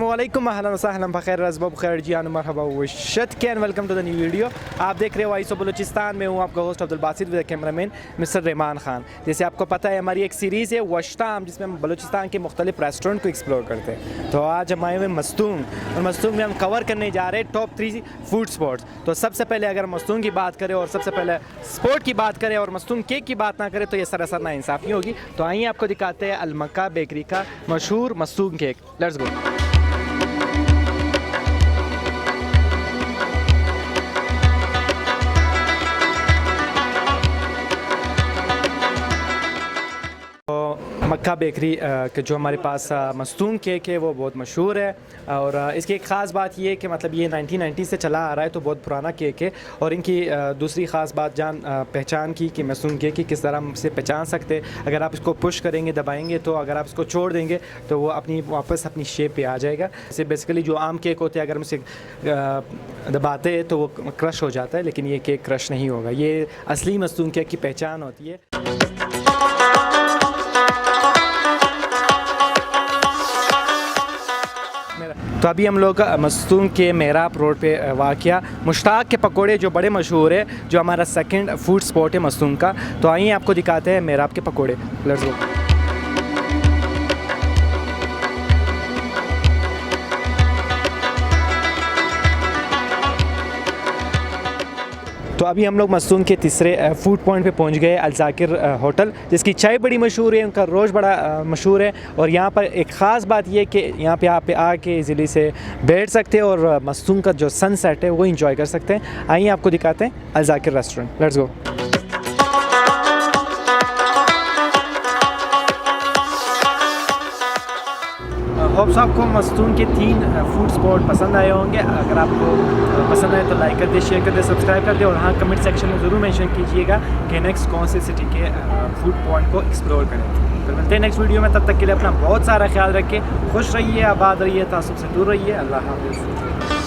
अस्सलामुअलैकुम अहलन वसहलन बखैर रज़्ब बखैर जियान मरहबा वशत कैन welcome to the new video. आप देख रहे हो वॉइस ऑफ बलूचिस्तान में हूँ आपका host Abdul Basit with cameraman mister Rahman Khan. जैसे आपको पता है हमारी एक सीरीज़ है वश्ताम जिसमें हम बलूचिस्तान के मुख्तलिफ रेस्टोरेंट को एक्सप्लोर करते हैं। तो आज हम आए हुए मस्तूंग और मस्तूंग में हम कवर करने जा रहे हैं टॉप 3 फूड स्पॉट्स। तो सबसे पहले अगर मस्तूंग की बात करें और सबसे पहले स्पोर्ट की बात करें और मस्तूंग केक की बात ना करें तो ये सरासर नाइंसाफ़ी होगी। तो आइए आपको दिखाते हैं अलमक्का बेकरी का मशहूर Mastung cake. Let's go. Mecca bakery के जो हमारे पास मस्तूंग केक है वो बहुत मशहूर है और इसकी एक ख़ास बात ये है कि मतलब ये 1990 से चला आ रहा है तो बहुत पुराना केक है। और इनकी दूसरी ख़ास बात पहचान की मस्तूंग केक की किस तरह हम इसे पहचान सकते हैं। अगर आप इसको पुश करेंगे दबाएंगे तो अगर आप इसको छोड़ देंगे तो वो वापस अपनी शेप पे आ जाएगा। इसे बेसिकली जो आम केक होते हैं अगर हम इसे दबाते हैं तो वो क्रश हो जाता है, लेकिन ये केक क्रश नहीं होगा। ये असली मस्तूंग केक की पहचान होती है। तो अभी हम लोग मस्तूंग के मेहराब रोड पे वाक़या मुश्ताक के पकोड़े जो बड़े मशहूर है, जो हमारा सेकंड फूड स्पॉट है मस्तूंग का। तो आइए आपको दिखाते हैं मेहराब के पकोड़े। Let's go. तो अभी हम लोग मस्तूंग के तीसरे फूड पॉइंट पे पहुंच गए, अलजाकिर होटल, जिसकी चाय बड़ी मशहूर है, उनका रोज़ बड़ा मशहूर है। और यहाँ पर एक ख़ास बात ये कि यहाँ पे आप आके इजीली से बैठ सकते हैं और मस्तूंग का जो सनसेट है वो इंजॉय कर सकते हैं। आइए आपको दिखाते हैं अलजाकिर रेस्टोरेंट। Let's go. होप्स आपको मस्तूंग के 3 फूड स्पॉट पसंद आए होंगे। अगर आपको पसंद आए तो लाइक कर दे, शेयर कर दे, सब्सक्राइब कर दे और हाँ कमेंट सेक्शन में ज़रूर मेंशन कीजिएगा कि नेक्स्ट कौन से सिटी के फूड पॉइंट को एक्सप्लोर करें। तो मिलते हैं नेक्स्ट वीडियो में, तब तक के लिए अपना बहुत सारा ख्याल रखें, खुश रहिए, आबाद रहिए, तासुब से दूर रहिए। अल्लाह हाफ़िज़।